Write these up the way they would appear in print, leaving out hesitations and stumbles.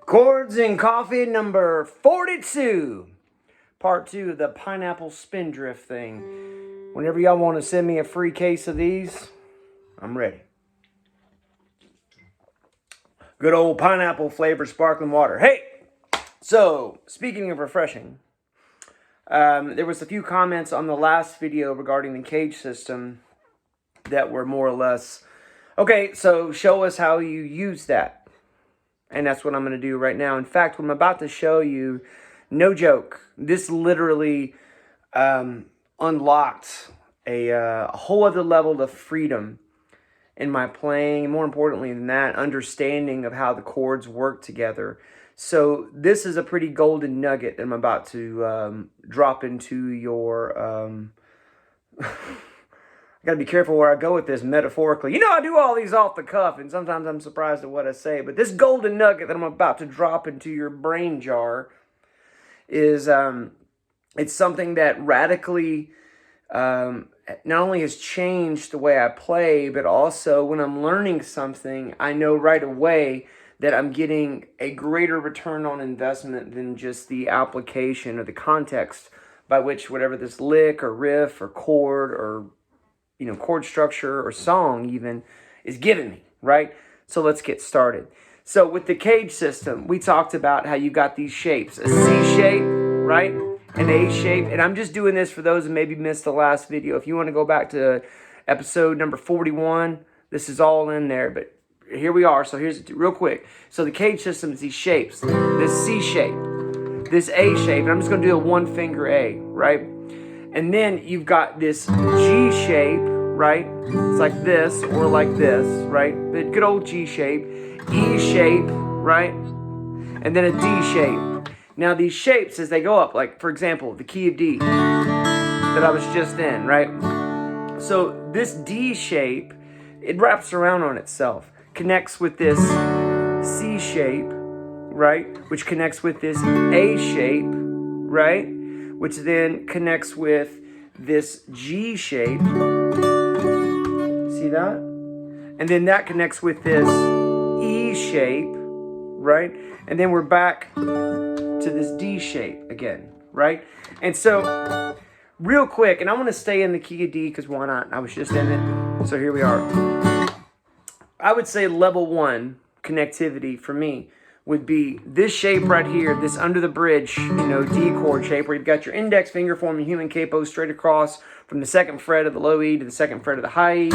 Chords and Coffee number 42. Part 2 of the pineapple spindrift thing. Whenever y'all want to send me a free case of these, I'm ready. Good old pineapple flavored sparkling water. Hey! So, speaking of refreshing, there was a few comments on the last video regarding the cage system that were more or less, okay, so show us how you use that. And that's what I'm going to do right now. In fact, what I'm about to show you, no joke, this literally unlocked a whole other level of freedom in my playing. And more importantly than that, understanding of how the chords work together. So this is a pretty golden nugget that I'm about to drop into your... I gotta be careful where I go with this metaphorically. You know, I do all these off the cuff, and sometimes I'm surprised at what I say. But this golden nugget that I'm about to drop into your brain jar is it's something that radically not only has changed the way I play, but also when I'm learning something, I know right away that I'm getting a greater return on investment than just the application or the context by which whatever this lick or riff or chord or chord structure or song even is giving me, right? So let's get started. So with the cage system, we talked about how you got these shapes, a C shape, right? An A shape. And I'm just doing this for those who maybe missed the last video. If you want to go back to episode number 41, this is all in there, but here we are. So here's real quick. So the cage system is these shapes, this C shape, this A shape, and I'm just going to do a one finger A, right? And then you've got this G shape, right? It's like this or like this, right? But good old G shape, E shape, right? And then a D shape. Now these shapes, as they go up, like for example, the key of D that I was just in, right? So this D shape, it wraps around on itself, connects with this C shape, right? Which connects with this A shape, right? Which then connects with this G shape. See that? And then that connects with this E shape, right? And then we're back to this D shape again, right? And so, real quick, and I want to stay in the key of D because why not? I was just in it. So here we are. I would say level 1 connectivity for me would be this shape right here, this under the bridge, D chord shape, where you've got your index finger forming human capo straight across from the 2nd fret of the low E to the 2nd fret of the high E.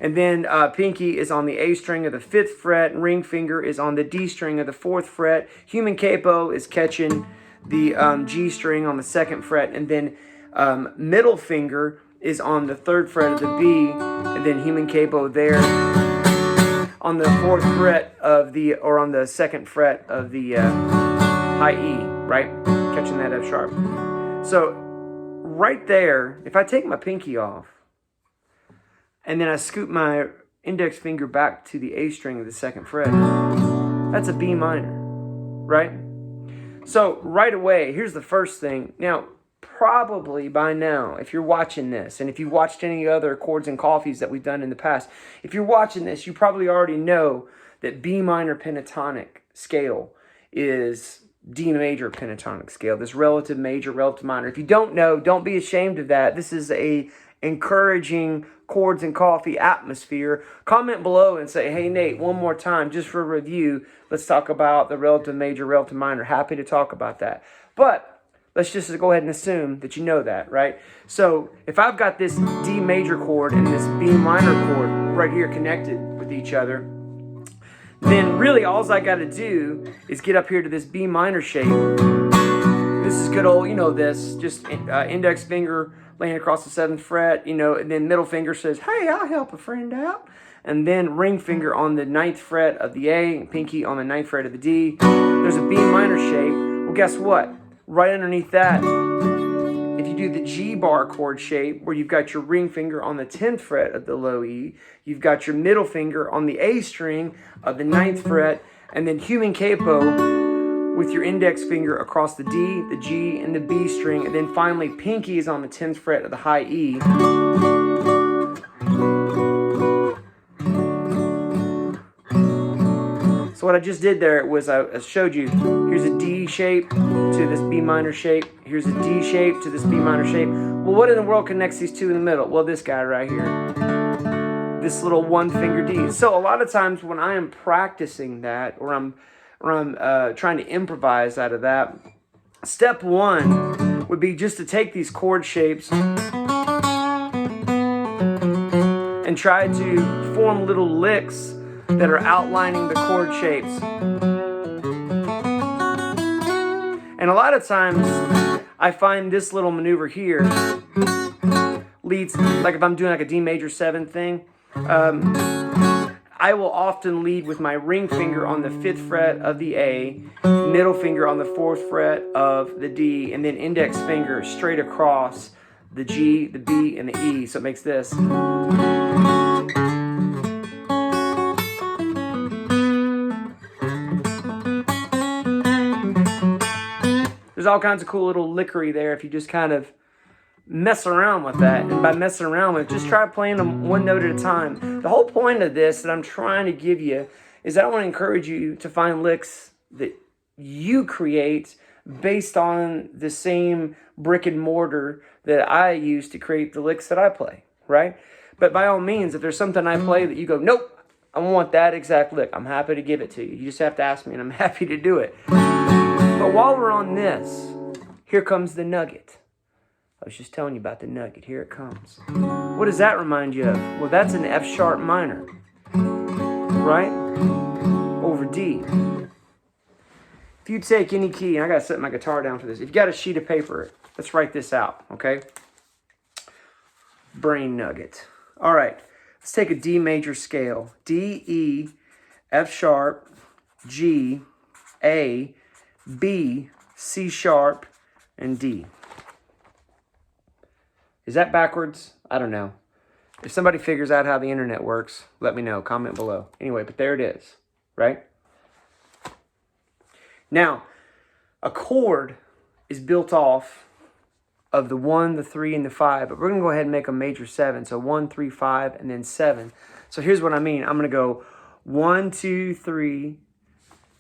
And then pinky is on the A string of the 5th fret, and ring finger is on the D string of the 4th fret. Human capo is catching the G string on the 2nd fret, and then middle finger is on the 3rd fret of the B, and then human capo there on the 4th fret of the, or on the 2nd fret of the high E, right? Catching that F sharp. So right there, if I take my pinky off and then I scoop my index finger back to the A string of the 2nd fret, that's a B minor, right? So right away, here's the first thing. Now, probably by now, if you're watching this, and if you've watched any other Chords and Coffees that we've done in the past, if you're watching this, you probably already know that B minor pentatonic scale is D major pentatonic scale, this relative major, relative minor. If you don't know, don't be ashamed of that. This is a encouraging Chords and Coffee atmosphere. Comment below and say, hey Nate, one more time, just for review, let's talk about the relative major, relative minor. Happy to talk about that. But let's just go ahead and assume that you know that, right? So if I've got this D major chord and this B minor chord right here connected with each other, then really all I got to do is get up here to this B minor shape. This is good old, this, just index finger laying across the 7th fret, and then middle finger says, hey, I'll help a friend out. And then ring finger on the 9th fret of the A, and pinky on the 9th fret of the D. There's a B minor shape. Well, guess what? Right underneath that, if you do the G bar chord shape, where you've got your ring finger on the 10th fret of the low E, you've got your middle finger on the A string of the 9th fret, and then human capo with your index finger across the D, the G, and the B string, and then finally pinky is on the 10th fret of the high E. So what I just did there was I showed you, here's a D shape to this B minor shape. Here's a D shape to this B minor shape. Well, what in the world connects these two in the middle? Well, this guy right here. This little one finger D. So a lot of times when I am practicing that, or I'm trying to improvise out of that, step one would be just to take these chord shapes and try to form little licks that are outlining the chord shapes. And a lot of times I find this little maneuver here leads, like if I'm doing like a D major 7 thing, I will often lead with my ring finger on the 5th fret of the A, middle finger on the 4th fret of the D, and then index finger straight across the G, the B, and the E. So it makes this. There's all kinds of cool little lickery there if you just kind of mess around with that. And by messing around with it, just try playing them one note at a time. The whole point of this that I'm trying to give you is that I want to encourage you to find licks that you create based on the same brick and mortar that I use to create the licks that I play, right? But by all means, if there's something I play that you go, nope, I want that exact lick, I'm happy to give it to you. You just have to ask me and I'm happy to do it. But while we're on this, here comes the nugget. I was just telling you about the nugget. Here it comes. What does that remind you of? Well, that's an F sharp minor, right? Over D. If you take any key, and I got to set my guitar down for this. If you got a sheet of paper, let's write this out, okay? Brain nugget. All right, let's take a D major scale. D, E, F sharp, G, A, B, C sharp, and D. Is that backwards? I don't know. If somebody figures out how the internet works, let me know. Comment below. Anyway, but there it is, right? Now, a chord is built off of the 1, the 3, and the 5, but we're going to go ahead and make a major 7. So 1, 3, 5, and then 7. So here's what I mean. I'm going to go 1, 2, 3.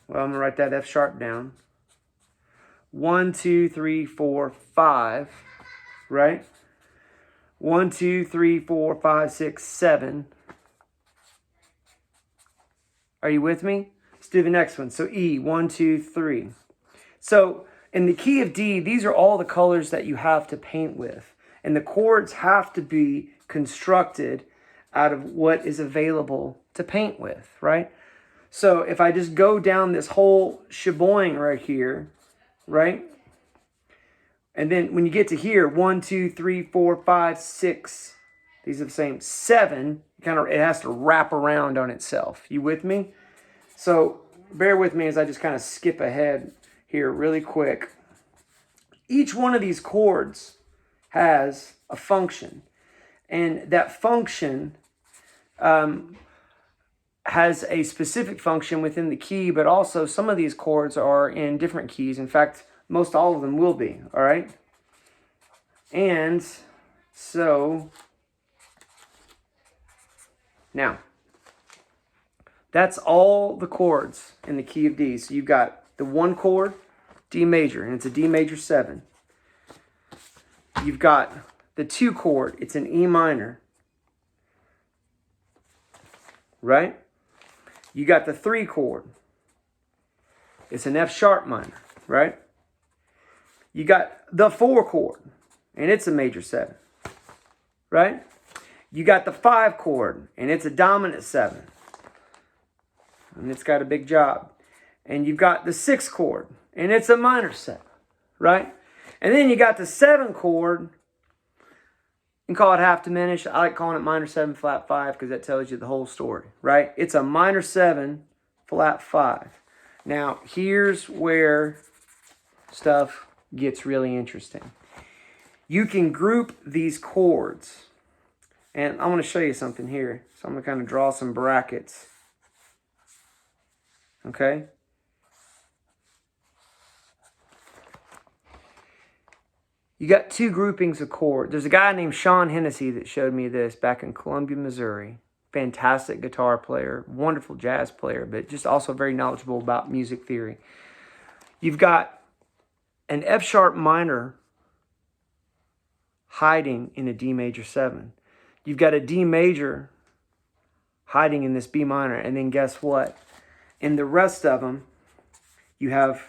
Well, I'm going to write that F sharp down. 1, 2, 3, 4, 5, right? 1, 2, 3, 4, 5, 6, 7. Are you with me? Let's do the next one. So E, 1, 2, 3. So in the key of D, these are all the colors that you have to paint with. And the chords have to be constructed out of what is available to paint with, right? So if I just go down this whole sheboing right here, right? And then when you get to here, 1, 2, 3, 4, 5, 6, these are the same. 7, it has to wrap around on itself. You with me? So bear with me as I just kind of skip ahead here really quick. Each one of these chords has a function. And that function has a specific function within the key, but also some of these chords are in different keys. In fact, most all of them will be, all right? And so, now, that's all the chords in the key of D. So you've got the 1 chord, D major, and it's a D major 7. You've got the 2 chord, it's an E minor, right? You got the 3 chord, it's an F sharp minor, right? You got the 4 chord, and it's a major 7, right? You got the 5 chord, and it's a dominant 7, and it's got a big job. And you've got the 6 chord, and it's a minor 7, right? And then you got the 7 chord, you can call it half diminished. I like calling it minor 7 flat 5 because that tells you the whole story, right? It's a minor 7 flat 5. Now, here's where stuff gets really interesting. You can group these chords, and I'm going to show you something here. So I'm going to kind of draw some brackets, okay? You got 2 groupings of chords. There's a guy named Sean Hennessy that showed me this back in Columbia, Missouri. fantastic guitar player, wonderful jazz player, but just also very knowledgeable about music theory. You've got an F sharp minor hiding in a D major 7. You've got a D major hiding in this B minor, and then guess what? In the rest of them, you have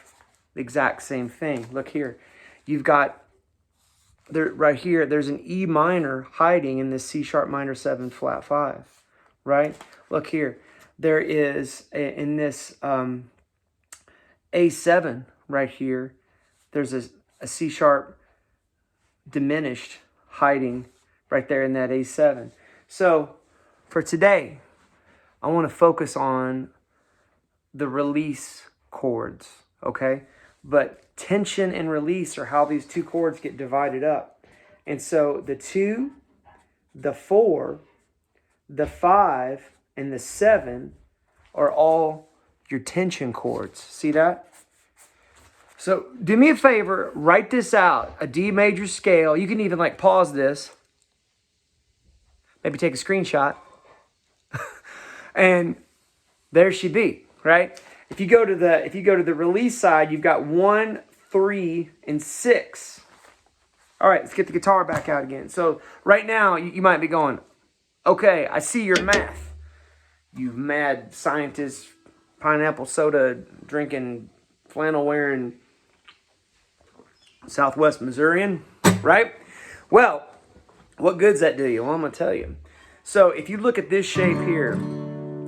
the exact same thing. Look here. You've got, right here, there's an E minor hiding in this C sharp minor 7 flat 5, right? Look here. There is, in this A7 right here, there's a C sharp diminished hiding right there in that A7. So for today, I want to focus on the release chords, okay? But tension and release are how these two chords get divided up. And so the 2, the 4, the 5, and the 7 are all your tension chords. See that? So do me a favor, write this out, a D major scale. You can even like pause this, maybe take a screenshot, and there she be, right? If you go to the release side, you've got 1, 3, and 6. All right, let's get the guitar back out again. So right now, you might be going, okay, I see your math. You mad scientist, pineapple soda drinking, flannel wearing Southwest Missourian, right? Well, what good's that do you? Well, I'm going to tell you. So if you look at this shape here,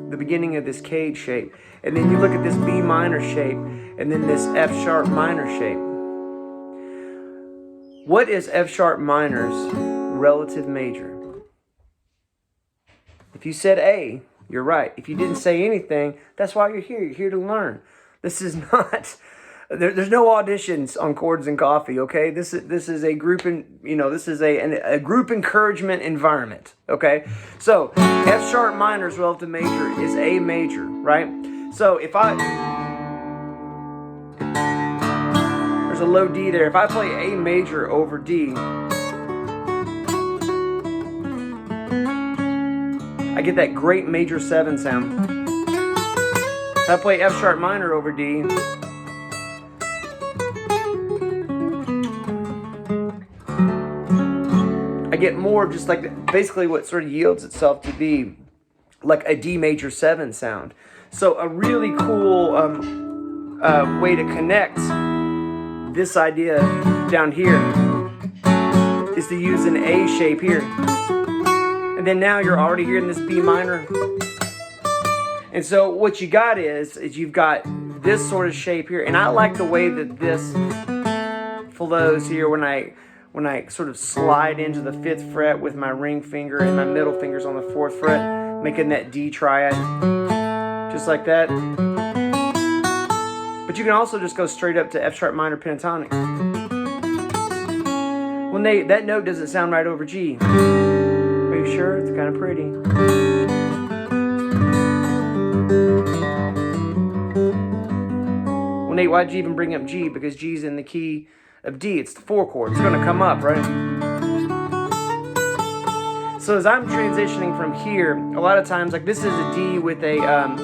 the beginning of this cage shape, and then you look at this B minor shape, and then this F sharp minor shape. What is F sharp minor's relative major? If you said A, you're right. If you didn't say anything, that's why you're here. You're here to learn. This is not... There's no auditions on Chords and Coffee, okay? This is a group this is a group encouragement environment, okay? So F sharp minor's relative major is A major, right? So if there's a low D there. If I play A major over D, I get that great major 7 sound. If I play F sharp minor over D, I get more of just like basically what sort of yields itself to be like a D major 7 sound. So a really cool way to connect this idea down here is to use an A shape here. And then now you're already hearing this B minor. And so what you got is you've got this sort of shape here. And I like the way that this flows here when I sort of slide into the 5th fret with my ring finger and my middle finger's on the 4th fret, making that D triad, just like that. But you can also just go straight up to F sharp minor pentatonic. When that note doesn't sound right over G. Are you sure? It's kind of pretty. Well, Nate, why'd you even bring up G? Because G's in the key of D. It's the 4 chord. It's going to come up, right? So as I'm transitioning from here, a lot of times, like this is a D with A on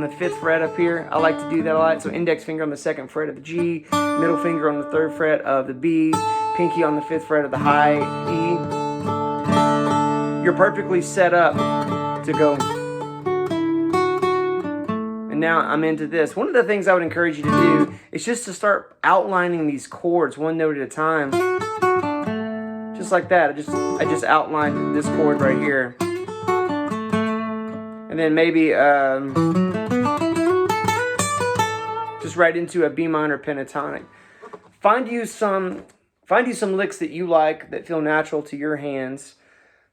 the 5th fret up here. I like to do that a lot. So index finger on the 2nd fret of the G, middle finger on the 3rd fret of the B, pinky on the 5th fret of the high E. You're perfectly set up to go. And now I'm into this. One of the things I would encourage you to do is just to start outlining these chords one note at a time. Just like that. I just outlined this chord right here. And then maybe just right into a B minor pentatonic. Find you some licks that you like, that feel natural to your hands,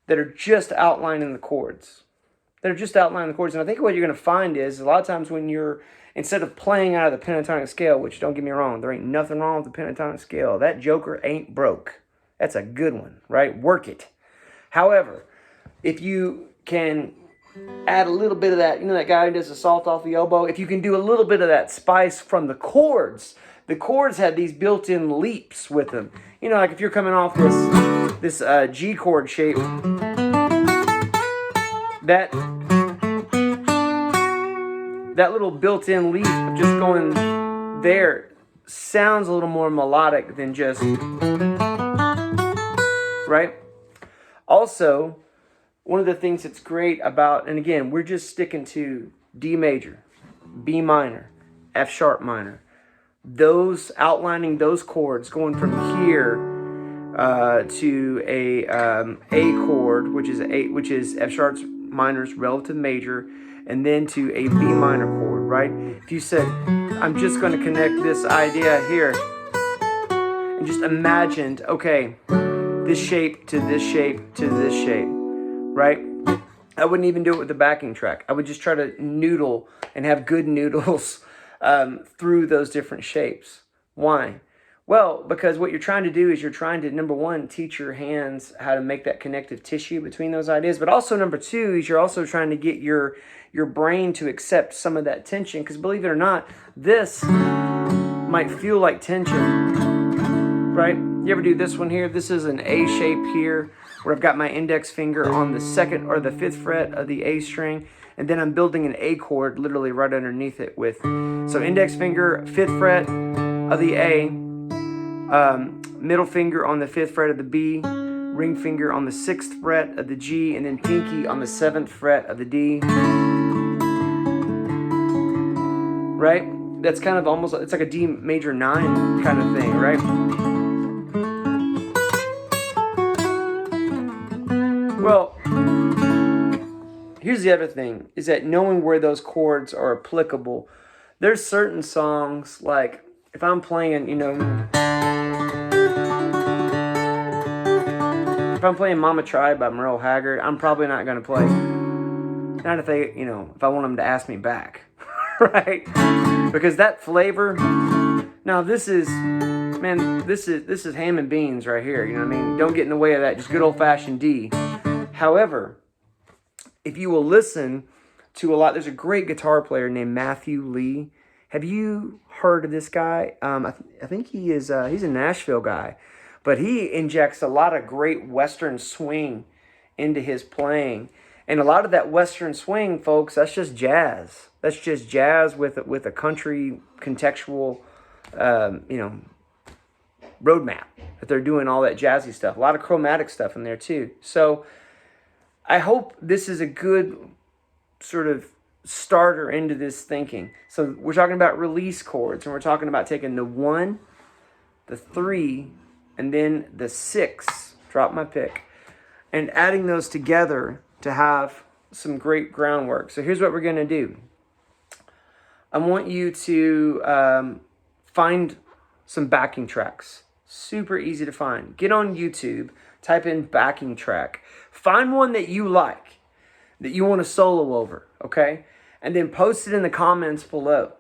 that are just outlining the chords. And I think what you're going to find is a lot of times when you're, instead of playing out of the pentatonic scale, which don't get me wrong, there ain't nothing wrong with the pentatonic scale. That joker ain't broke. That's a good one, right? Work it. However, if you can add a little bit of that, that guy who does the salt off the elbow, if you can do a little bit of that spice from the chords have these built-in leaps with them. Like if you're coming off this G chord shape, that little built-in leap of just going there sounds a little more melodic than just, right? Also, one of the things that's great about, and again, we're just sticking to D major, B minor, F sharp minor. Those outlining those chords going from here to a chord, which is F sharp minor's relative major, and then to a B minor chord, right? If you said, I'm just going to connect this idea here, and just imagined, okay, this shape to this shape to this shape, right? I wouldn't even do it with the backing track. I would just try to noodle and have good noodles through those different shapes. Why? Well, because what you're trying to do is you're trying to, number one, teach your hands how to make that connective tissue between those ideas. But also, number two, is you're also trying to get your brain to accept some of that tension. Because believe it or not, this might feel like tension, right? You ever do this one here? This is an A shape here, where I've got my index finger on the 2nd or the 5th fret of the A string, and then I'm building an A chord literally right underneath it with, so index finger, 5th fret of the A, middle finger on the 5th fret of the B, ring finger on the 6th fret of the G, and then pinky on the 7th fret of the D. Right? That's kind of almost, it's like a D major 9 kind of thing, right? Well, here's the other thing, is that knowing where those chords are applicable. There's certain songs, like, if I'm playing, you know, if I'm playing Mama Tried by Merle Haggard, I'm probably not going to play, not if they, you know, if I want them to ask me back, right? Because that flavor, now this is, man, this is ham and beans right here, you know what I mean? Don't get in the way of that, just good old-fashioned D. However, if you will listen to a lot, there's a great guitar player named Matthew Lee. Have you heard of this guy? I think he is, he's a Nashville guy, but he injects a lot of great Western swing into his playing. And a lot of that Western swing, folks, that's just jazz. That's just jazz with a country contextual, you know, roadmap that they're doing all that jazzy stuff. A lot of chromatic stuff in there too. So I hope this is a good sort of starter into this thinking. So we're talking about release chords, and we're talking about taking the 1, the 3, and then the 6, drop my pick, and adding those together to have some great groundwork. So here's what we're going to do. I want you to find some backing tracks. Super easy to find. Get on YouTube, type in backing track. Find one that you like, that you want to solo over, okay? And then post it in the comments below.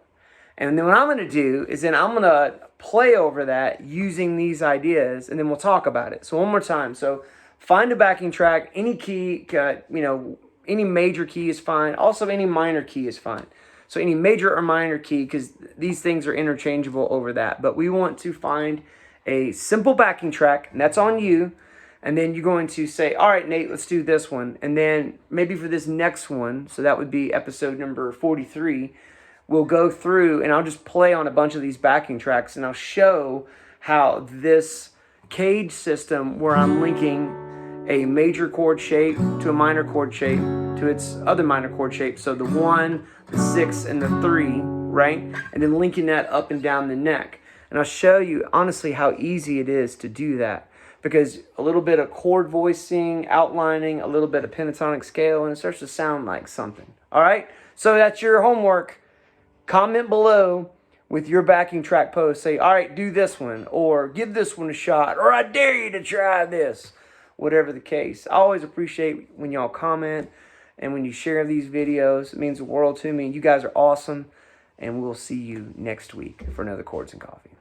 And then what I'm going to do is then I'm going to play over that using these ideas, and then we'll talk about it. So one more time. So find a backing track, any key, you know, any major key is fine. Also, any minor key is fine. So any major or minor key, because these things are interchangeable over that. But we want to find a simple backing track, and that's on you. And then you're going to say, all right, Nate, let's do this one. And then maybe for this next one, so that would be episode number 43, we'll go through and I'll just play on a bunch of these backing tracks, and I'll show how this cage system, where I'm linking a major chord shape to a minor chord shape to its other minor chord shape. So the 1, the 6, and the 3, right? And then linking that up and down the neck. And I'll show you, honestly, how easy it is to do that. Because a little bit of chord voicing, outlining, a little bit of pentatonic scale, and it starts to sound like something. All right? So that's your homework. Comment below with your backing track post. Say, all right, do this one, or give this one a shot, or I dare you to try this. Whatever the case. I always appreciate when y'all comment and when you share these videos. It means the world to me. You guys are awesome. And we'll see you next week for another Chords and Coffee.